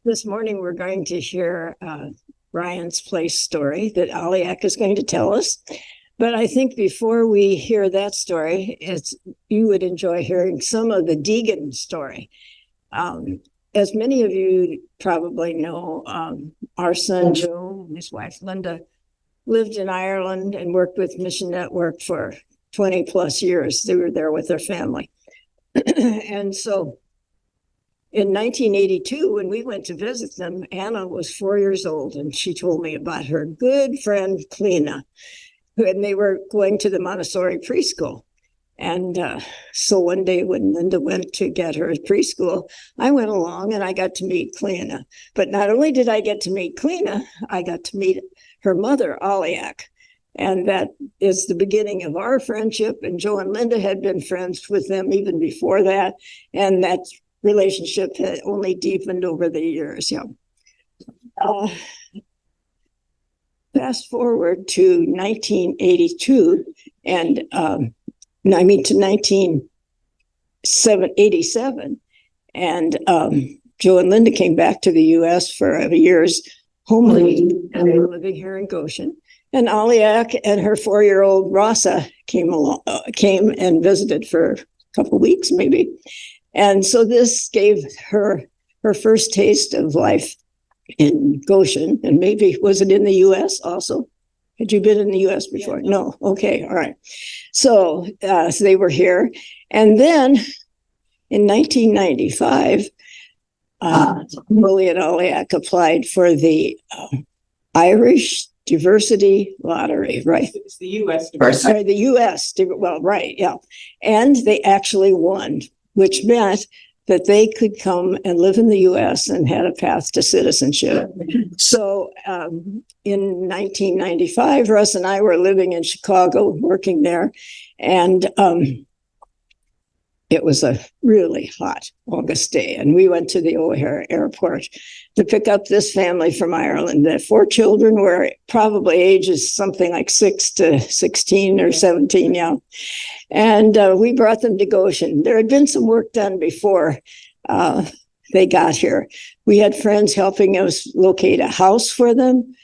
This morning, we're going to hear Ryan's Place story that Aliak is going to tell us. But I think before we hear that story, you would enjoy hearing some of the Deegan story. As many of you probably know, our son Joe and his wife Linda lived in Ireland and worked with Mission Network for 20 plus years. They were there with their family. And so in 1982, when we went to visit them, Anna was 4 years old, and she told me about her good friend, Kleena, and they were going to the Montessori preschool. And so one day when Linda went to get her preschool, I went along and I got to meet Kleena. But not only did I get to meet Kleena, I got to meet her mother, Aliak. And that is the beginning of our friendship. And Joe and Linda had been friends with them even before that. And that relationship had only deepened over the years. Yeah. Fast forward to 1982, and to 1987, and Joe and Linda came back to the U.S. for a year's home leave, and they were living here in Goshen. And Aliak and her 4-year-old Rasa came and visited for a couple of weeks, maybe. And so this gave her first taste of life in Goshen. And maybe, was it in the U.S. also? Had you been in the U.S. before? Yeah. No. Okay. All right. So they were here. And then in 1995, Willie and Aliak applied for the Irish Diversity Lottery, right? It's the U.S. Diversity. Sorry, the U.S. Well, right, yeah. And they actually won, which meant that they could come and live in the U.S. and had a path to citizenship. So in 1995, Russ and I were living in Chicago, working there, and it was a really hot August day, and we went to the O'Hare Airport to pick up this family from Ireland. The 4 children were probably ages something like 6 to 16 or 17, yeah. And we brought them to Goshen. There had been some work done before they got here. We had friends helping us locate a house for them,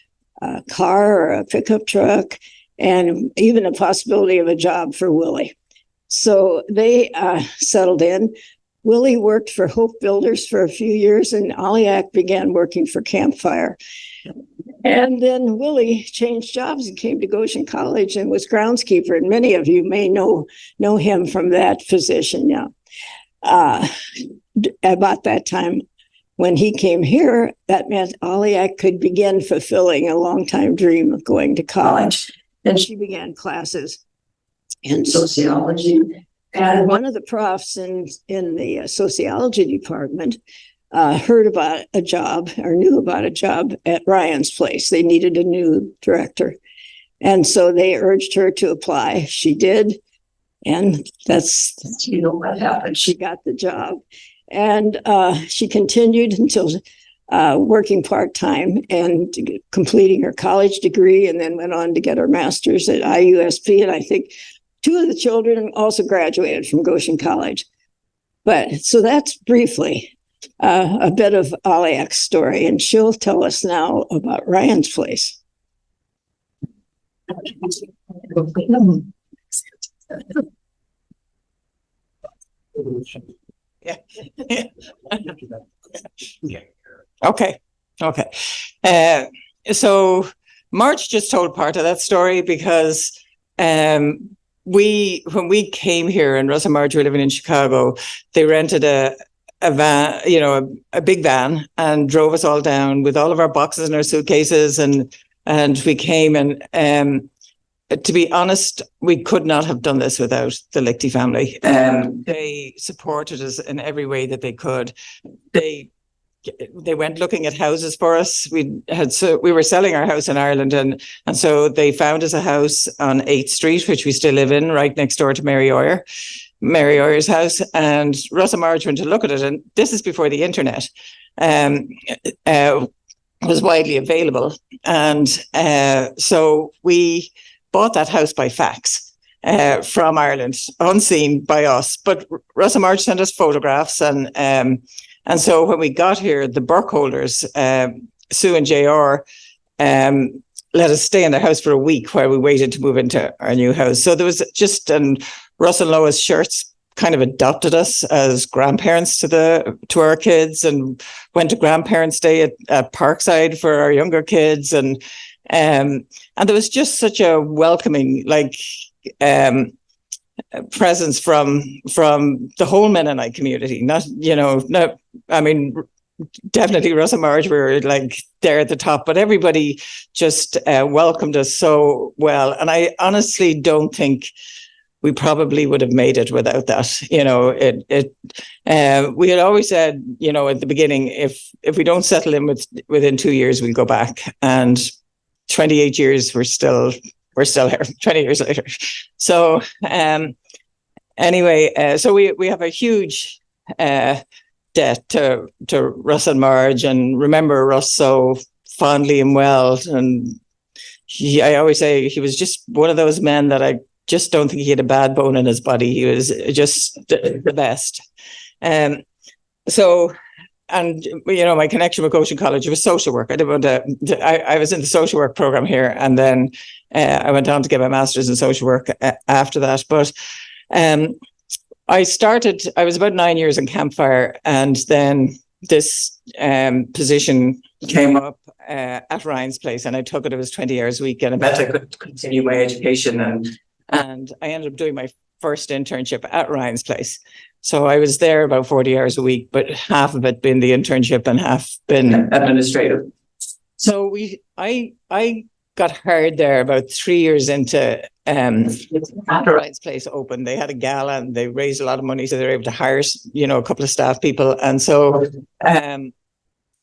a car or a pickup truck, and even a possibility of a job for Willie. So they settled in. Willie worked for Hope Builders for a few years, and Aliak began working for Campfire. And then Willie changed jobs and came to Goshen College and was groundskeeper. And many of you may know him from that position now. About that time, when he came here, that meant Aliak could begin fulfilling a long-time dream of going to college. And she began classes in sociology. And one of the profs in the sociology department heard about a job or knew about a job at Ryan's Place. They needed a new director. And so they urged her to apply. She did. And that's what happened. She got the job. And she continued until working part-time and completing her college degree, and then went on to get her master's at IUSP. And I think 2 of the children also graduated from Goshen College. But so that's briefly a bit of Aliak's story, and she'll tell us now about Ryan's Place. Yeah. Okay. So March just told part of that story because when we came here and Russ and Marge were living in Chicago, they rented a van, a big van, and drove us all down with all of our boxes and our suitcases, and we came, and to be honest, we could not have done this without the Lichty family. They supported us in every way that they could. They went looking at houses for us. We were selling our house in Ireland, and so they found us a house on 8th Street, which we still live in, right next door to Mary Oyer's house. And Russ and Marge went to look at it, and this is before the internet was widely available. And so we bought that house by fax. from Ireland, unseen by us. But Russell Marge sent us photographs, and so when we got here, the Burkholders, Sue and JR, let us stay in their house for a week while we waited to move into our new house. So there was just, and Russ and Lois Shirts kind of adopted us as grandparents to our kids, and went to Grandparents' Day at Parkside for our younger kids, and there was just such a welcoming, like, presence from the whole Mennonite community. Definitely Russ and Marge were like there at the top, but everybody just welcomed us so well. And I honestly don't think we probably would have made it without that. We had always said, at the beginning, if we don't settle in within 2 years, we'll go back. And 28 years, we're still here 20 years later. So anyway, so we have a huge debt to Russ and Marge, and remember Russ so fondly and well. And I always say he was just one of those men that I just don't think he had a bad bone in his body. He was just the best. My connection with Goshen College was social work. I was in the social work program here, and then I went on to get my master's in social work after that. But I was about 9 years in Campfire, and then this position came up at Ryan's Place, and I took it. It was 20 hours a week, and I meant I could continue my education, and I ended up doing my first internship at Ryan's Place. So I was there about 40 hours a week, but half of it been the internship and half been administrative. So I got hired there about 3 years into after Ryan's Place opened. They had a gala and they raised a lot of money, so they were able to hire a couple of staff people. And so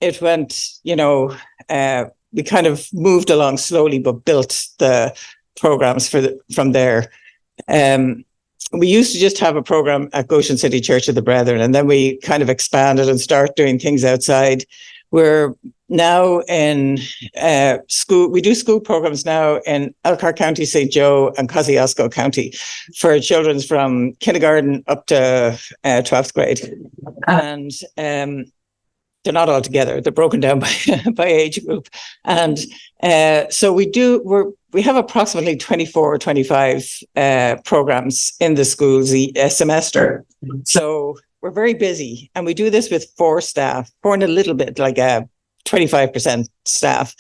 it went, we kind of moved along slowly, but built the programs from there. We used to just have a program at Goshen City Church of the Brethren, and then we kind of expanded and started doing things outside. We're now in school. We do school programs now in Elkhart County, St. Joe, and Kosciuszko County for children from kindergarten up to 12th grade. And they're not all together. They're broken down by age group. And so we have approximately 24 or 25 programs in the schools a semester. So we're very busy, and we do this with 4 staff, 4 and a little bit, like 25% staff.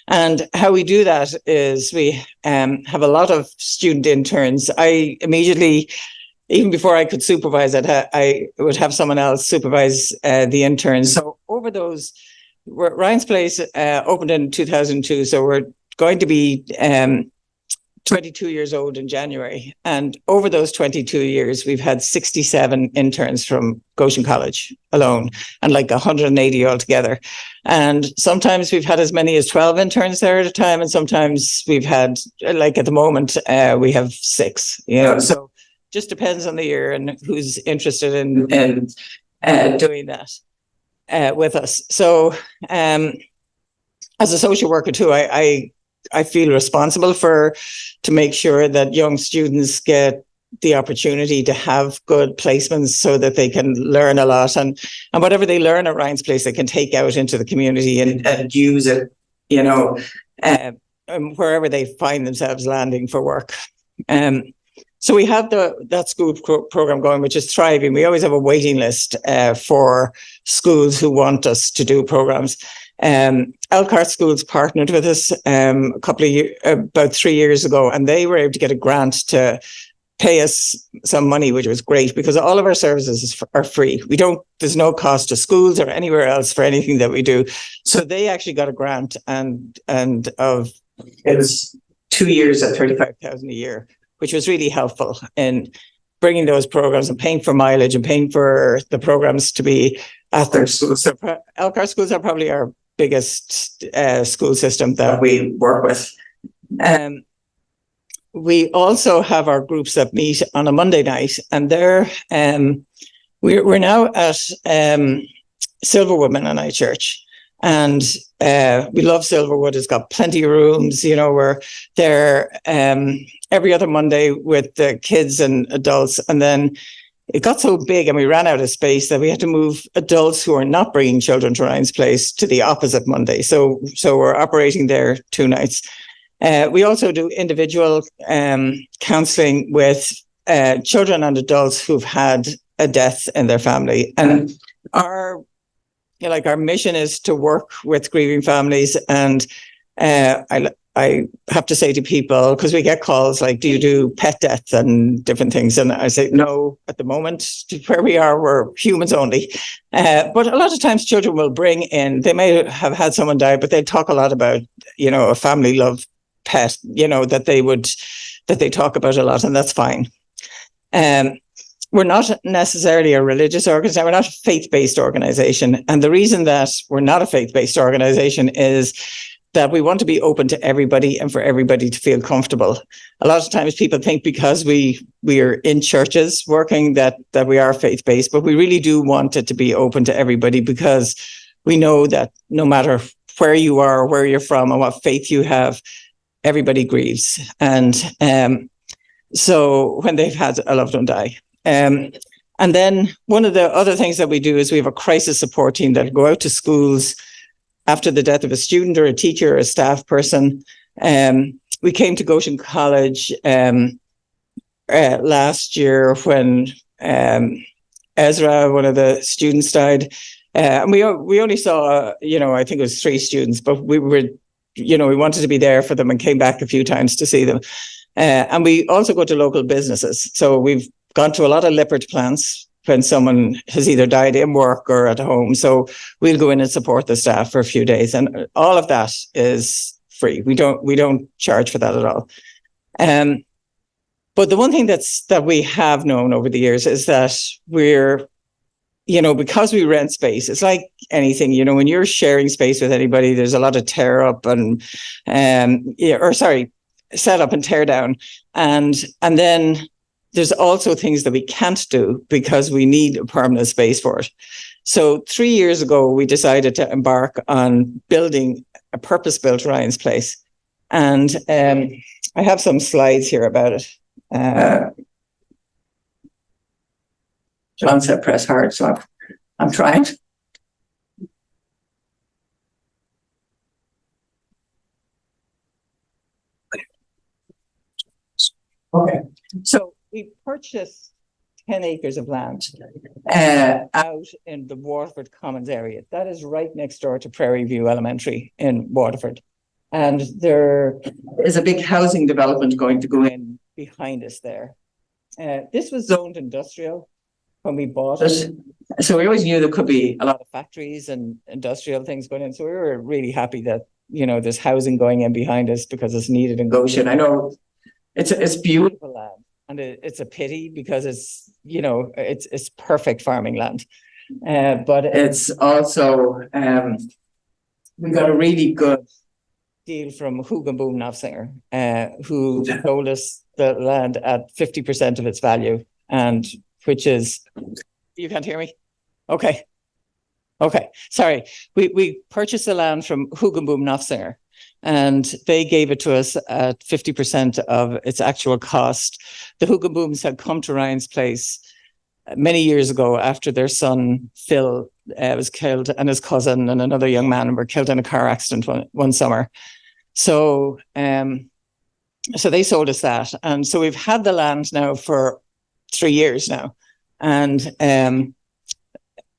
And how we do that is we have a lot of student interns. I immediately, even before I could supervise it, I would have someone else supervise the interns. So over those, Ryan's Place opened in 2002, so we're going to be 22 years old in January. And over those 22 years, we've had 67 interns from Goshen College alone, and like 180 altogether. And sometimes we've had as many as 12 interns there at a time, and sometimes we've had, like at the moment, we have 6. So just depends on the year and who's interested in doing that with us. So as a social worker too, I feel responsible to make sure that young students get the opportunity to have good placements so that they can learn a lot, and whatever they learn at Ryan's Place, they can take out into the community and use it, wherever they find themselves landing for work. So we have that school program going, which is thriving. We always have a waiting list for schools who want us to do programs. Elkhart Schools partnered with us about 3 years ago, and they were able to get a grant to pay us some money, which was great because all of our services are free. There's no cost to schools or anywhere else for anything that we do. So they actually got a grant, and it was 2 years at $35,000 a year, which was really helpful in bringing those programs and paying for mileage and paying for the programs to be at their schools. So Elkhart Schools are probably our biggest school system that we work with. We also have our groups that meet on a Monday night, and we're now at Silverwood Mennonite Church. And we love Silverwood. It's got plenty of rooms. You know, we're there every other Monday with the kids and adults. And then it got so big and we ran out of space that we had to move adults who are not bringing children to Ryan's Place to the opposite Monday. So we're operating there 2 nights. We also do individual counselling with children and adults who've had a death in their family. And our mission is to work with grieving families. And I have to say to people, because we get calls like, do you do pet death and different things? And I say, no, at the moment, where we are, we're humans only. But a lot of times children will bring in, they may have had someone die, but they talk a lot about, you know, a family love pet, you know, that they talk about a lot, and that's fine. We're not necessarily a religious organization. We're not a faith-based organization. And the reason that we're not a faith-based organization is that we want to be open to everybody and for everybody to feel comfortable. A lot of times people think because we are in churches working that we are faith-based, but we really do want it to be open to everybody, because we know that no matter where you are, where you're from, and what faith you have, everybody grieves. And so when they've had a loved one die. And then one of the other things that we do is we have a crisis support team that go out to schools after the death of a student or a teacher or a staff person. We came to Goshen College last year when Ezra, one of the students, died. And we only saw, I think it was 3 students, but we were, we wanted to be there for them and came back a few times to see them. And we also go to local businesses. So we've gone to a lot of Lippert plants when someone has either died in work or at home. So we'll go in and support the staff for a few days. And all of that is free. We don't charge for that at all. But the one thing that we have known over the years is that we're, because we rent space, it's like anything, when you're sharing space with anybody, there's a lot of tear up and, set up and tear down. And then there's also things that we can't do because we need a permanent space for it. So 3 years ago, we decided to embark on building a purpose-built Ryan's Place. And I have some slides here about it. John said press hard, so I'm trying. Okay, so we purchased 10 acres of land out in the Waterford Commons area. That is right next door to Prairie View Elementary in Waterford. And there is a big housing development going to go in behind us there. This was zoned industrial when we bought it. So we always knew there could be a lot of factories and industrial things going in. So we were really happy that, there's housing going in behind us because it's needed in Goshen. I know it's beautiful land. And it's a pity because it's, it's perfect farming land. But it's also, we got a really good deal from Hoog & Boom Knopfsinger, who told us the land at 50% of its value, and which is, you can't hear me? Okay, sorry. We purchased the land from Hoog & Boom Knopfsinger, and they gave it to us at 50% of its actual cost. The Hoog & Booms had come to Ryan's Place many years ago after their son, Phil, was killed, and his cousin and another young man were killed in a car accident one summer. So they sold us that. And so we've had the land now for 3 years now. And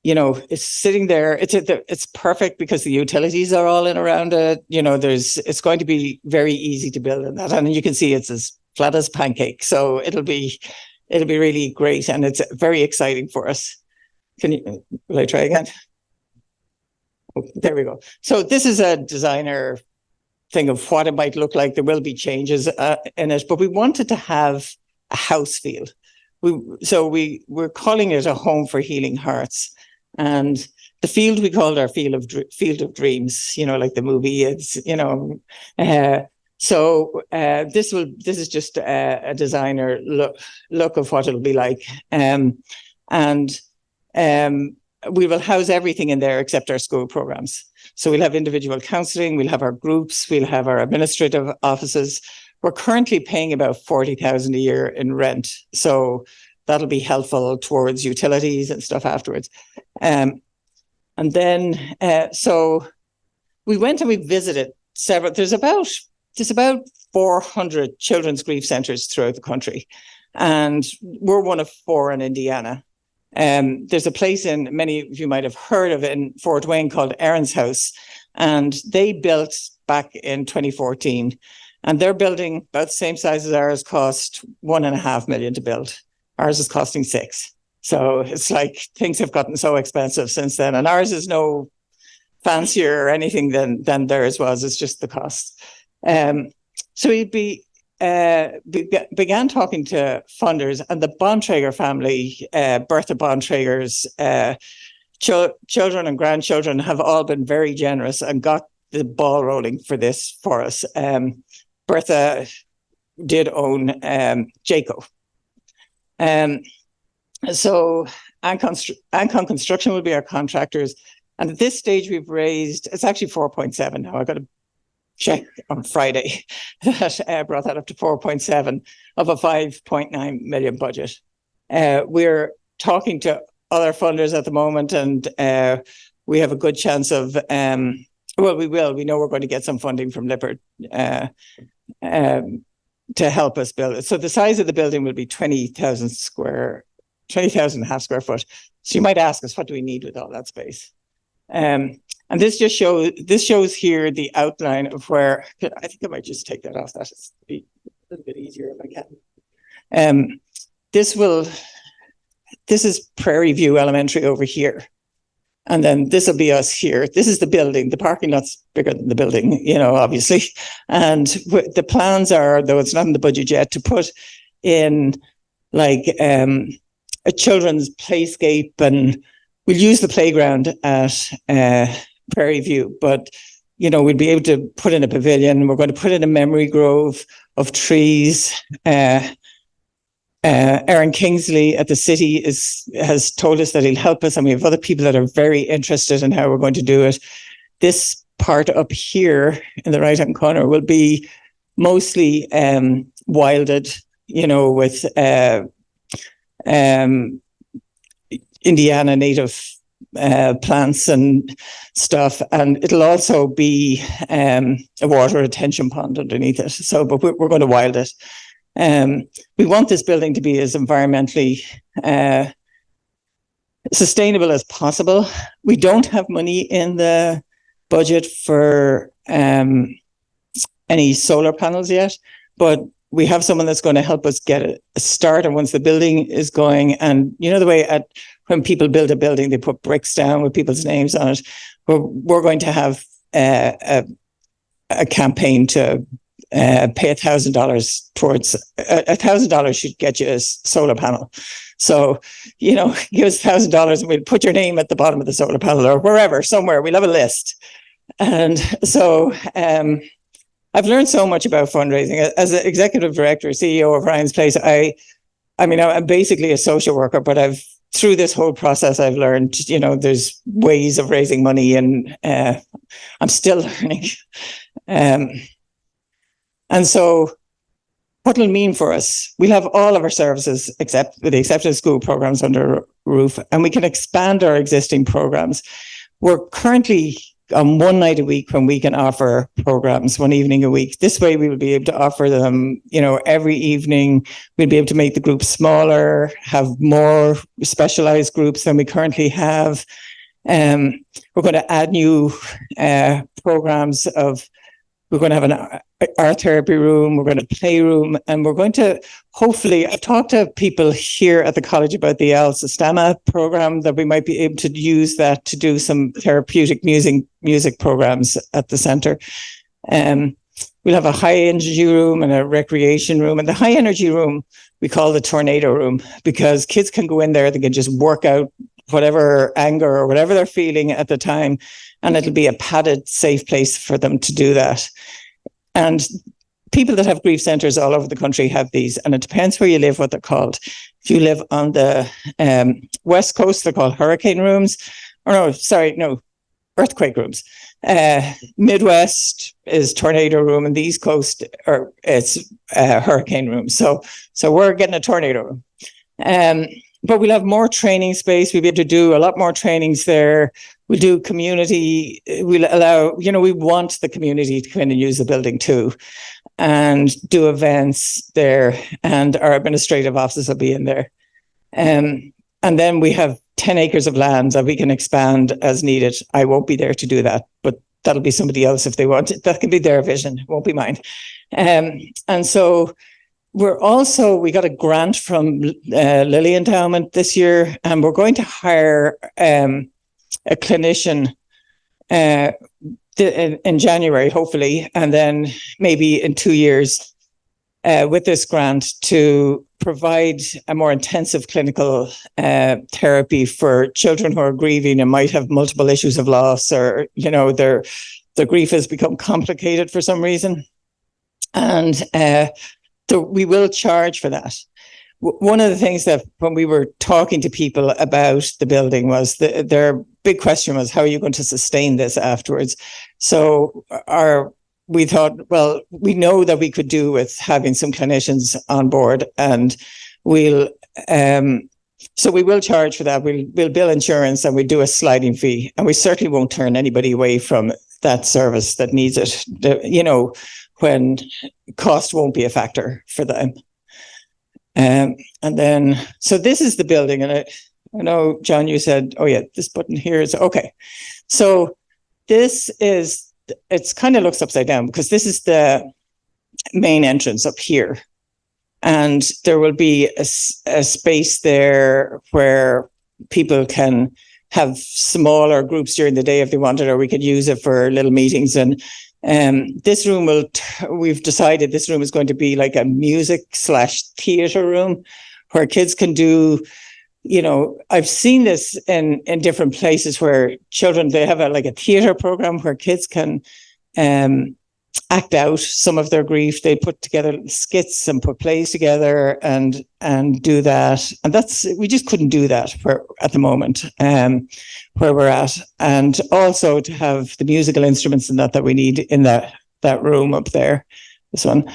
it's sitting there. It's perfect because the utilities are all in around it. It's going to be very easy to build in that, and you can see it's as flat as a pancake. So it'll be really great, and it's very exciting for us. Will I try again? Oh, there we go. So this is a designer thing of what it might look like. There will be changes in it, but we wanted to have a house feel. We're calling it a home for healing hearts. And the field we called our field of dreams, like the movie. It's, this is just a designer look of what it'll be like. And we will house everything in there except our school programs. So we'll have individual counselling, we'll have our groups, we'll have our administrative offices. We're currently paying about 40,000 a year in rent. So that'll be helpful towards utilities and stuff afterwards. And then, so we went and we visited several, there's about 400 children's grief centres throughout the country. And we're one of 4 in Indiana. There's a place many of you might have heard of in Fort Wayne called Aaron's House. And they built back in 2014. And their building, about the same size as ours, cost $1.5 million to build. Ours is costing 6. So it's like things have gotten so expensive since then. And ours is no fancier or anything than theirs was. It's just the cost. So we began talking to funders, and the Bontrager family, Bertha Bontrager's children and grandchildren have all been very generous and got the ball rolling for this for us. Bertha did own Jayco. So Ancon Construction will be our contractors. And at this stage, we've raised, it's actually 4.7 now. I got to check on Friday that brought that up to 4.7 of a 5.9 million budget. We're talking to other funders at the moment, and we have a good chance of, we know we're going to get some funding from Lippert to help us build it. So the size of the building will be 20,000 and a half square foot. So you might ask us, what do we need with all that space? And this shows here the outline of where, I think I might just take that off. That is a little bit easier if I can. This is Prairie View Elementary over here. And then this will be us here. This is the building. The parking lot's bigger than the building, obviously. And the plans are, though it's not in the budget yet, to put in like a children's playscape, and we'll use the playground at Prairie View, but we'll be able to put in a pavilion. We're going to put in a memory grove of trees. Aaron Kingsley at the city has told us that he'll help us, and we have other people that are very interested in how we're going to do it. This part up here in the right-hand corner will be mostly wilded, with Indiana native plants and stuff, and it'll also be a water retention pond underneath it. So, but we're going to wild it. We want this building to be as environmentally sustainable as possible. We don't have money in the budget for any solar panels yet, but we have someone that's going to help us get a start. And once the building is going, and the way when people build a building, they put bricks down with people's names on it. We're going to have a campaign to pay $1,000 towards $1,000 should get you a solar panel. So, give us $1,000 and we'll put your name at the bottom of the solar panel or wherever, somewhere. We'll have a list. And so I've learned so much about fundraising. As the executive director, CEO of Ryan's Place, I'm basically a social worker, but through this whole process, I've learned, there's ways of raising money, and I'm still learning. And so what it'll mean for us, we'll have all of our services, with the exception of school programs, under a roof, and we can expand our existing programs. We're currently on one night a week when we can offer programs, one evening a week. This way we will be able to offer them, every evening. We'll be able to make the groups smaller, have more specialized groups than we currently have. We're going to add new programs we're going to have an art therapy room, we're going to play room, and we're going to, hopefully, I've talked to people here at the college about the Al Sistema program, that we might be able to use that to do some therapeutic music programs at the centre. We'll have a high energy room and a recreation room. And the high energy room, we call the tornado room, because kids can go in there, they can just work out whatever anger or whatever they're feeling at the time, and it'll be a padded, safe place for them to do that. And people that have grief centres all over the country have these, and it depends where you live, what they're called. If you live on the West Coast, they're called hurricane rooms. Or earthquake rooms. Midwest is tornado room, and the East Coast it's hurricane room. So we're getting a tornado room. But we'll have more training space. We'll be able to do a lot more trainings there. We'll do community. We'll allow, we want the community to come in and use the building too, and do events there. And our administrative offices will be in there. And then we have 10 acres of land that we can expand as needed. I won't be there to do that, but that'll be somebody else if they want it. That can be their vision. It won't be mine. And so we got a grant from Lilly Endowment this year, and we're going to hire a clinician in January, hopefully, and then maybe in 2 years with this grant to provide a more intensive clinical therapy for children who are grieving and might have multiple issues of loss, or, their grief has become complicated for some reason. And we will charge for that. One of the things that when we were talking to people about the building was their big question was, how are you going to sustain this afterwards? So we thought, well, we know that we could do with having some clinicians on board, and so we will charge for that. We'll bill insurance, and we do a sliding fee, and we certainly won't turn anybody away from that service that needs it, when cost won't be a factor for them. And then, so this is the building, and I know, John, you said, oh yeah, this button here is, okay. So it's kind of looks upside down, because this is the main entrance up here. And there will be a space there where people can have smaller groups during the day if they wanted, or we could use it for little meetings. And this room we've decided this room is going to be like a music/theater room where kids can do, I've seen this in different places where children, they have a theater program where kids can act out some of their grief. They put together skits and put plays together and do that. And we just couldn't do that at the moment, where we're at. And also to have the musical instruments and that we need in that room up there, this one.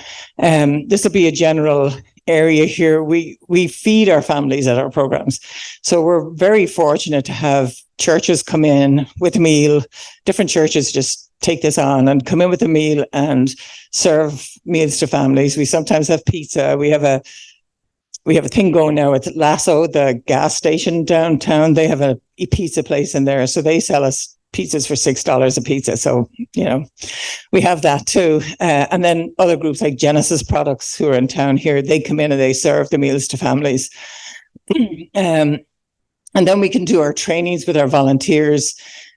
This will be a general area here. We feed our families at our programs. So we're very fortunate to have churches come in with a meal. Different churches just take this on and come in with a meal and serve meals to families. We sometimes have pizza. We have a thing going now at Lasso, the gas station downtown. They have a pizza place in there. So they sell us pizzas for $6 a pizza. So, we have that too. And then other groups like Genesis Products, who are in town here, they come in and they serve the meals to families. And then we can do our trainings with our volunteers,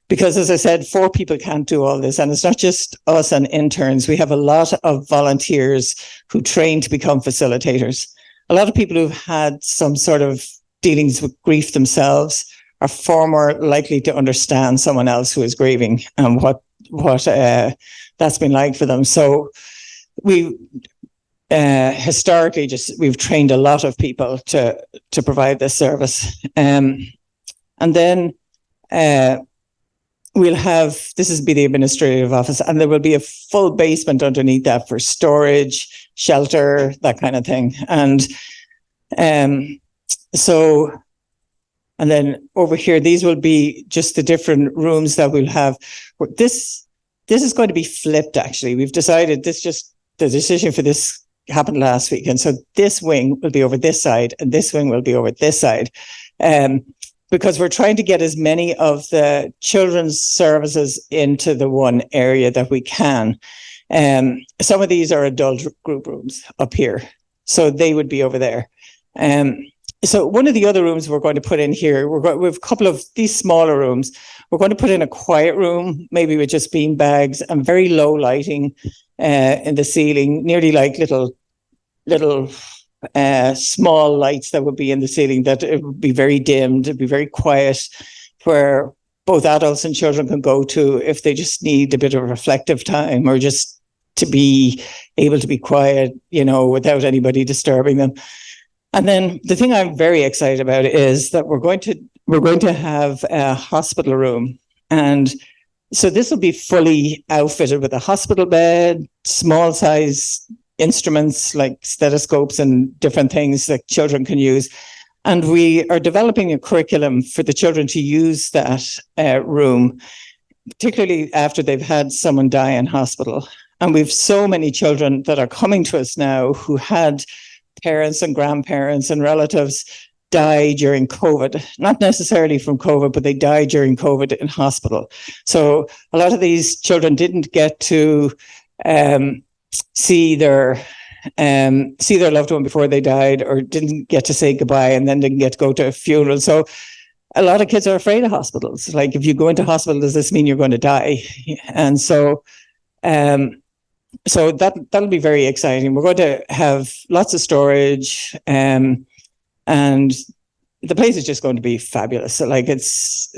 because, as I said, 4 people can't do all this. And it's not just us and interns. We have a lot of volunteers who train to become facilitators. A lot of people who've had some sort of dealings with grief themselves are far more likely to understand someone else who is grieving and what that's been like for them. So we historically we've trained a lot of people to provide this service. And then this is be the administrative office, and there will be a full basement underneath that for storage, shelter, that kind of thing. And then over here, these will be just the different rooms that we'll have. This is going to be flipped, actually. We've decided the decision for this happened last week. And so this wing will be over this side, and this wing will be over this side. Because we're trying to get as many of the children's services into the one area that we can. Some of these are adult group rooms up here, so they would be over there. So one of the other rooms we're going to put in here, we have a couple of these smaller rooms. We're going to put in a quiet room, maybe with just bean bags and very low lighting in the ceiling, nearly like little small lights that would be in the ceiling, that it would be very dimmed, it'd be very quiet, where both adults and children can go to if they just need a bit of reflective time, or just to be able to be quiet, without anybody disturbing them. And then the thing I'm very excited about is that we're going to have a hospital room, and So this will be fully outfitted with a hospital bed, small size instruments like stethoscopes and different things that children can use. And we are developing a curriculum for the children to use that room, particularly after they've had someone die in hospital. And we've so many children that are coming to us now who had parents and grandparents and relatives die during COVID, not necessarily from COVID, but they died during COVID in hospital. So a lot of these children didn't get to see their loved one before they died, or didn't get to say goodbye, and then didn't get to go to a funeral. So a lot of kids are afraid of hospitals. Like, if you go into hospital, does this mean you're going to die? And so that'll be very exciting. We're going to have lots of storage, and the place is just going to be fabulous. So, like, it's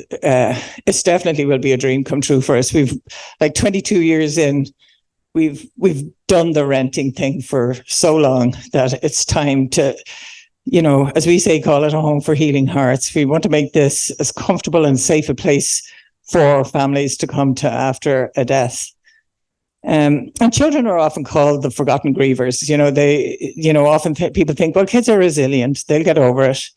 definitely will be a dream come true for us. We've, like, 22 years in, we've done the renting thing for so long that it's time to, you know, as we say, call it a home for healing hearts. We want to make this as comfortable and safe a place for families to come to after a death. And children are often called the forgotten grievers. You know, often people think, well, kids are resilient, they'll get over it.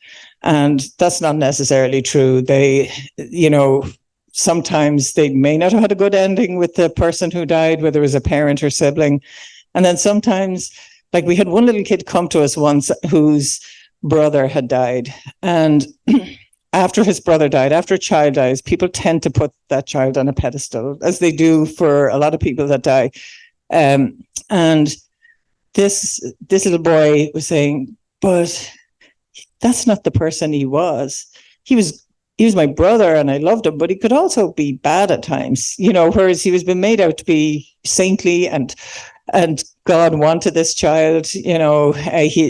And that's not necessarily true. They, you know, sometimes they may not have had a good ending with the person who died, whether it was a parent or sibling. And then sometimes, like, we had one little kid come to us once whose brother had died. And after his brother died, after a child dies, people tend to put that child on a pedestal, as they do for a lot of people that die. And this little boy was saying, but that's not the person he was. He was my brother and I loved him, but he could also be bad at times, you know, whereas he was being made out to be saintly, and God wanted this child, you know,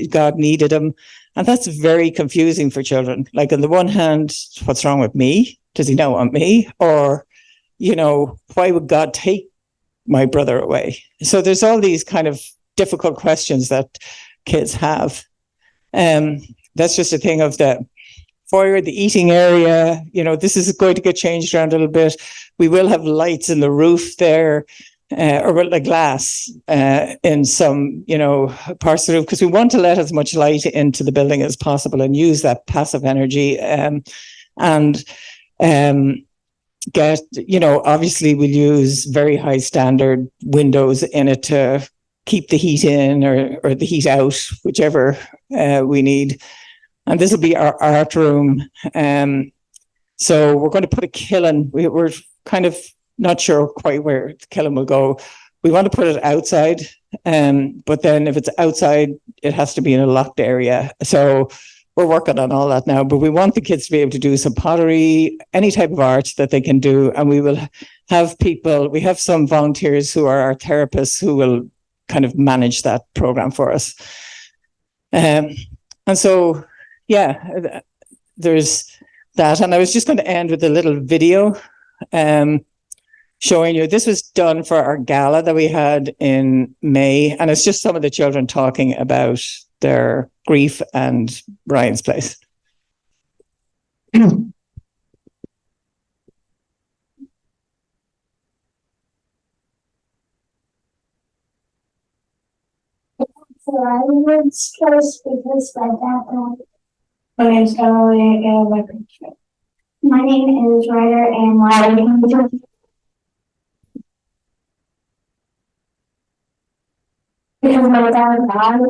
God needed him. And that's very confusing for children. Like, on the one hand, what's wrong with me? Does he not want me? Or, you know, why would God take my brother away? So there's all these kind of difficult questions that kids have. That's just a thing of the foyer, the eating area. You know, this is going to get changed around a little bit. We will have lights in the roof there. Or like glass in some, you know, parts of the roof, because we want to let as much light into the building as possible and use that passive energy, and get, you know, obviously we'll use very high standard windows in it to keep the heat in or the heat out, whichever we need. And this will be our art room. So we're going to put a kiln. We're kind of not sure quite where the kiln will go. We want to put it outside, but then if it's outside, it has to be in a locked area. So we're working on all that now, but we want the kids to be able to do some pottery, any type of art that they can do. And we will have people, we have some volunteers who are our therapists who will kind of manage that program for us. And so, yeah, there's that. And I was just going to end with a little video showing you, this was done for our gala that we had in May. And it's just some of the children talking about their grief and Brian's place. So I was close because my background. My name's Emily and my name is Ryder and my because my dad died.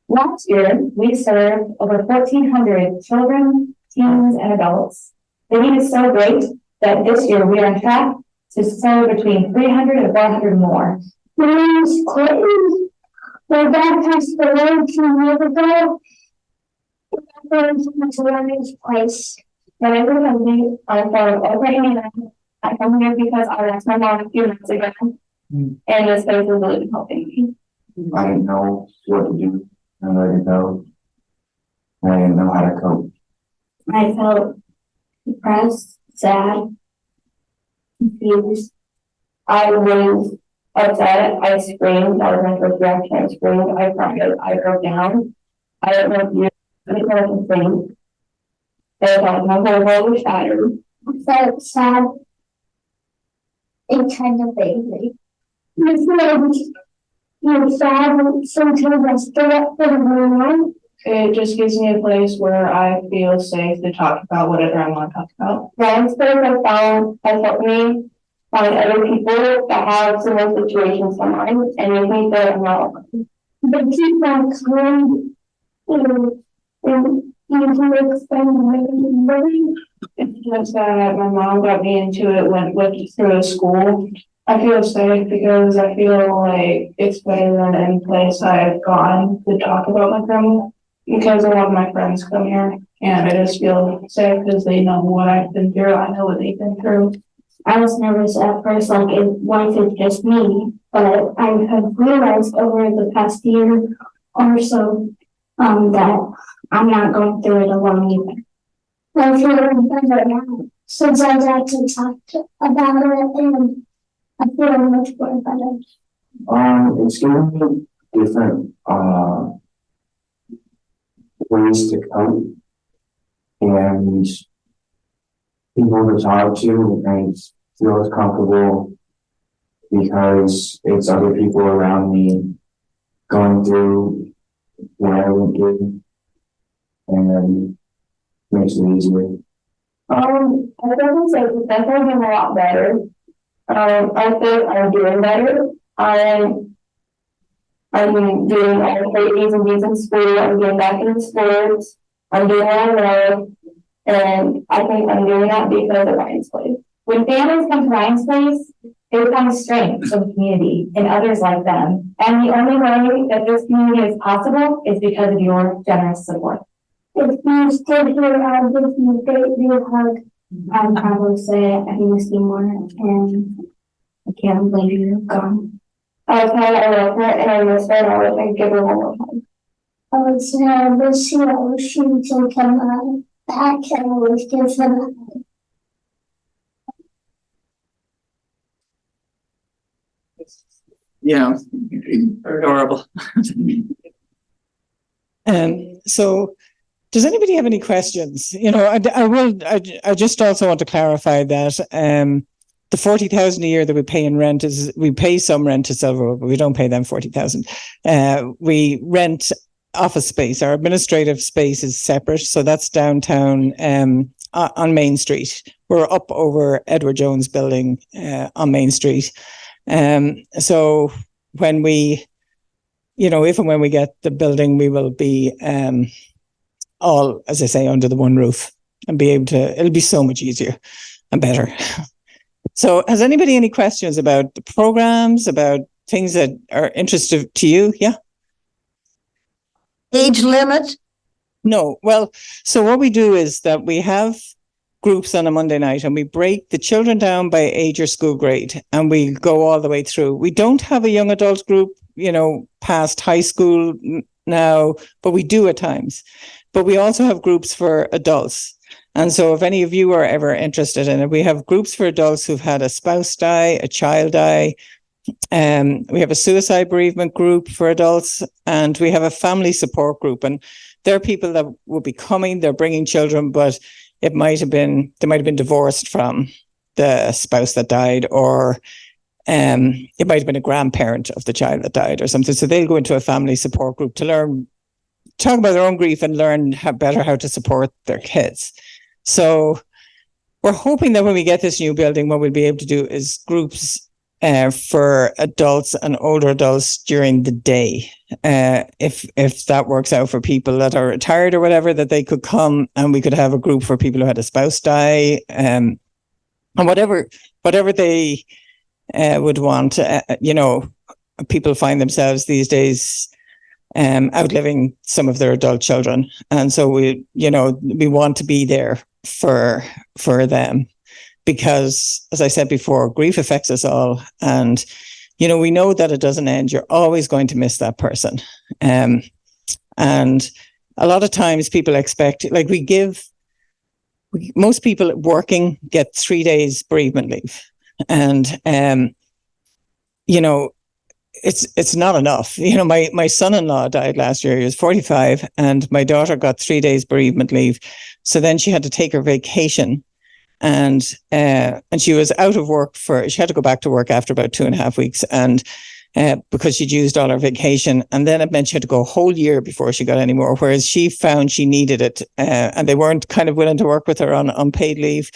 Last year, we served over 1,400 children, teens, and adults. The need is so great that this year we are on track to serve between 300 and 400 more. My name is Clinton. My dad passed away 2 years ago. I'm going to Learning's place. When I was hungry, I thought of Abraham. I come here because I lost my mom a few months ago, and this place is really helping me. I didn't know what to do. I didn't know. I didn't know how to cope. I felt depressed, sad, confused. I was upset. I screamed. That was my first reaction. I screamed. I cried. I broke down. I don't know if you think. And my whole world was shattered. I felt sad and kind of angry. You're sad, sometimes I stood up for the world. It just gives me a place where I feel safe to talk about whatever I want to talk about. Ryan's place I found has helped me find other people that have similar situations to mine and make me feel I'm not alone. But keep on kind and you can explain learning. It's just that my mom got me into it went through a school. I feel safe because I feel like it's better than any place I've gone to talk about my grandma. Because a lot of my friends come here and I just feel safe because they know what I've been through. I know what they've been through. I was nervous at first, like what if it's just me? But I have realized over the past year or so that I'm not going through it alone either. I feel better now since I got to talk about it and I feel much more better. It's given me different, ways to cope and people to talk to and feel comfortable because it's other people around me going through what I went through and makes it easier. I don't say it's definitely been a lot better. I think I'm doing better. I'm doing all the A's and B's in school. I'm getting back into sports. I'm doing all well. And I think I'm doing that because of Ryan's Place. When families come to Ryan's Place, they become strength to the community and others like them. And the only way that this community is possible is because of your generous support. If you stood here, I would give you a great big hug. I'd probably say I miss you more, and I can't believe you're gone. I would say I love her and I miss her and I would give her one more hug. I would say I miss you, I wish you to come back and I would give her a hug. Yeah, adorable. So does anybody have any questions? You know, I just also want to clarify that the 40,000 a year that we pay in rent we pay some rent to Silver, but we don't pay them 40,000. We rent office space. Our administrative space is separate. So that's downtown on Main Street. We're up over Edward Jones building on Main Street. So when we, you know, if and when we get the building, we will be all, as I say, under the one roof and be able to, it'll be so much easier and better. So has anybody any questions about the programs, about things that are interesting to you? Yeah. Age limit? No. Well, so what we do is that we have groups on a Monday night and we break the children down by age or school grade and we go all the way through. We don't have a young adult group, you know, past high school now, but we do at times. But we also have groups for adults. And so if any of you are ever interested in it, we have groups for adults who've had a spouse die, a child die. We have a suicide bereavement group for adults, and we have a family support group. And there are people that will be coming, they're bringing children, but they might have been divorced from the spouse that died, or it might have been a grandparent of the child that died or something. So they'll go into a family support group to learn, talk about their own grief and learn how to support their kids. So we're hoping that when we get this new building, what we'll be able to do is groups for adults and older adults during the day. If that works out for people that are retired or whatever, that they could come and we could have a group for people who had a spouse die, and whatever they would want. You know, people find themselves these days outliving some of their adult children, and so we want to be there for them. Because, as I said before, grief affects us all. And, you know, we know that it doesn't end. You're always going to miss that person. And a lot of times people expect, like most people working get 3 days bereavement leave. And, you know, it's not enough. You know, my son-in-law died last year. He was 45, and my daughter got 3 days bereavement leave. So then she had to take her vacation, and she was out of work she had to go back to work after about 2.5 weeks, and because she'd used all her vacation, and then it meant she had to go a whole year before she got any more. Whereas she found she needed it, and they weren't kind of willing to work with her on unpaid leave.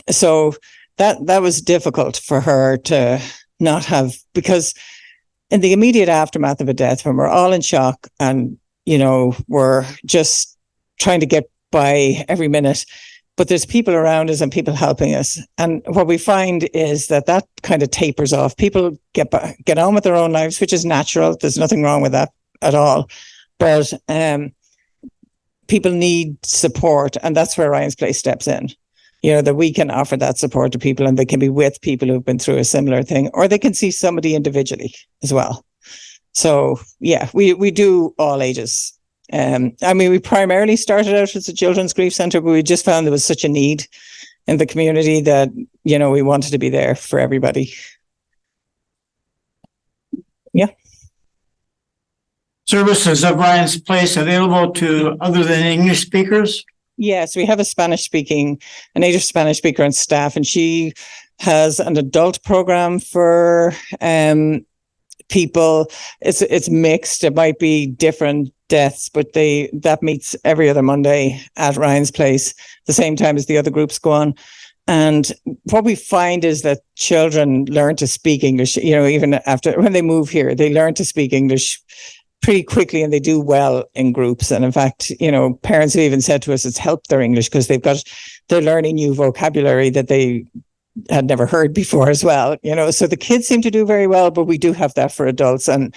So that was difficult for her to not have, because in the immediate aftermath of a death, when we're all in shock and, you know, we're just trying to get by every minute, but there's people around us and people helping us. And what we find is that kind of tapers off. People get on with their own lives, which is natural. There's nothing wrong with that at all. But people need support, and that's where Ryan's Place steps in. You know, that we can offer that support to people, and they can be with people who've been through a similar thing, or they can see somebody individually as well. So yeah, we do all ages. I mean, we primarily started out as a children's grief centre, but we just found there was such a need in the community that, you know, we wanted to be there for everybody. Yeah. Services of Ryan's Place available to other than English speakers? Yes, we have a native Spanish speaker on staff, and she has an adult program for people. It's mixed. It might be different deaths, but that meets every other Monday at Ryan's Place, the same time as the other groups go on. And what we find is that children learn to speak English, you know, even after when they move here, they learn to speak English pretty quickly, and they do well in groups. And in fact, you know, parents have even said to us it's helped their English because they're learning new vocabulary that they had never heard before as well, you know. So the kids seem to do very well, but we do have that for adults. And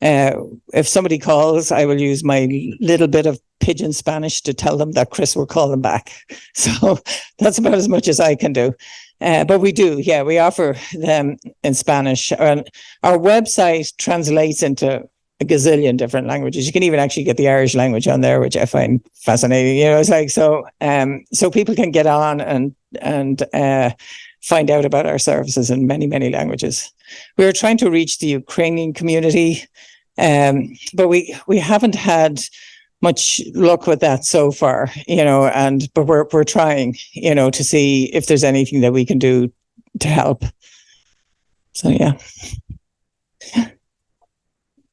if somebody calls, I will use my little bit of pidgin Spanish to tell them that Chris will call them back. So that's about as much as I can do. But we do, yeah, we offer them in Spanish. And our website translates into a gazillion different languages. You can even actually get the Irish language on there, which I find fascinating. You know, it's like, so people can get on and find out about our services in many, many languages. We're trying to reach the Ukrainian community, but we haven't had much luck with that so far, you know, but we're trying, you know, to see if there's anything that we can do to help. So, yeah.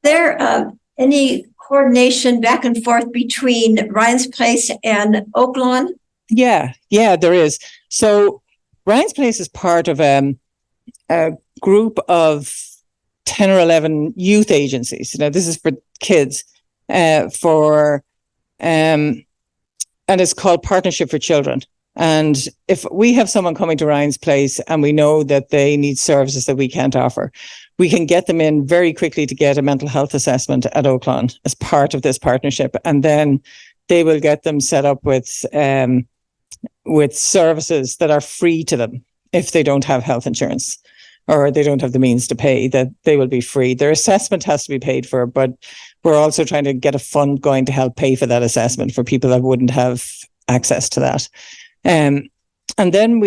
There any coordination back and forth between Ryan's Place and Oaklawn? Yeah, there is. So Ryan's Place is part of a group of 10 or 11 youth agencies. Now, this is for kids, and it's called Partnership for Children. And if we have someone coming to Ryan's Place and we know that they need services that we can't offer, we can get them in very quickly to get a mental health assessment at Oaklawn as part of this partnership. And then they will get them set up with services that are free to them if they don't have health insurance or they don't have the means to pay, that they will be free. Their assessment has to be paid for, but we're also trying to get a fund going to help pay for that assessment for people that wouldn't have access to that. And then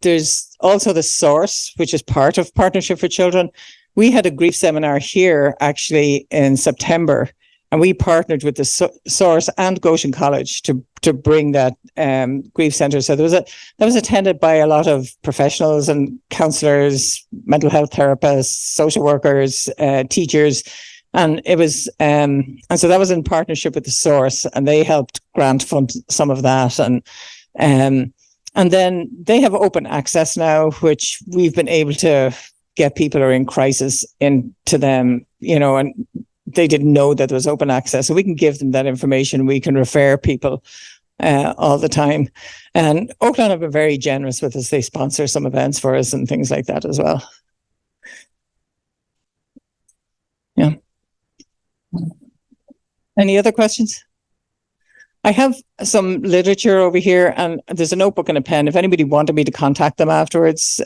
there's also the Source, which is part of Partnership for Children. We had a grief seminar here actually in September, and we partnered with the Source and Goshen College to bring that grief centre. So that was attended by a lot of professionals and counsellors, mental health therapists, social workers, teachers. And it was, and so that was in partnership with the Source, and they helped grant fund some of that. And then they have open access now, which we've been able to get people who are in crisis into them, you know, and they didn't know that there was open access. So we can give them that information. We can refer people all the time. And Oaklawn have been very generous with us. They sponsor some events for us and things like that as well. Yeah. Any other questions? I have some literature over here, and there's a notebook and a pen. If anybody wanted me to contact them afterwards,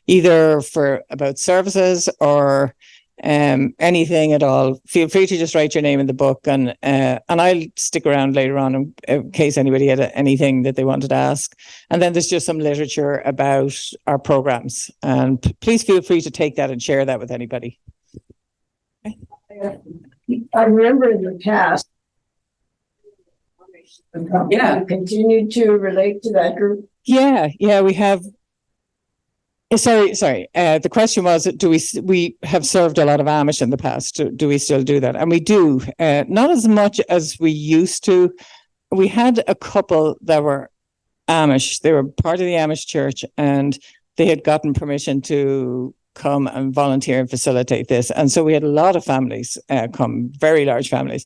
either about services or anything at all, feel free to just write your name in the book, and I'll stick around later on in case anybody had anything that they wanted to ask. And then there's just some literature about our programs, and please feel free to take that and share that with anybody. I remember in the past. Yeah. Continue to relate to that group. Yeah, we have. Sorry. The question was, do we have served a lot of Amish in the past? Do we still do that? And we do, not as much as we used to. We had a couple that were Amish. They were part of the Amish church, and they had gotten permission to come and volunteer and facilitate this. And so we had a lot of families come, very large families.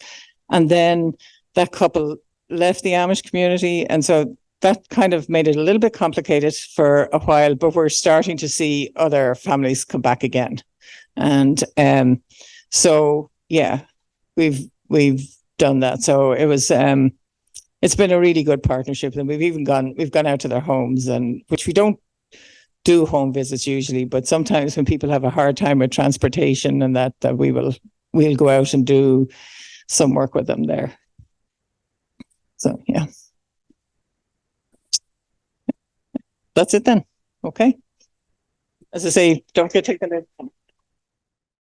And then that couple left the Amish community, and so that kind of made it a little bit complicated for a while, but we're starting to see other families come back again. And so yeah, we've done that. So it was it's been a really good partnership, and we've gone out to their homes, and which we don't do home visits usually, but sometimes when people have a hard time with transportation and that we'll go out and do some work with them there. So yeah. That's it then. Okay. As I say, don't forget to take the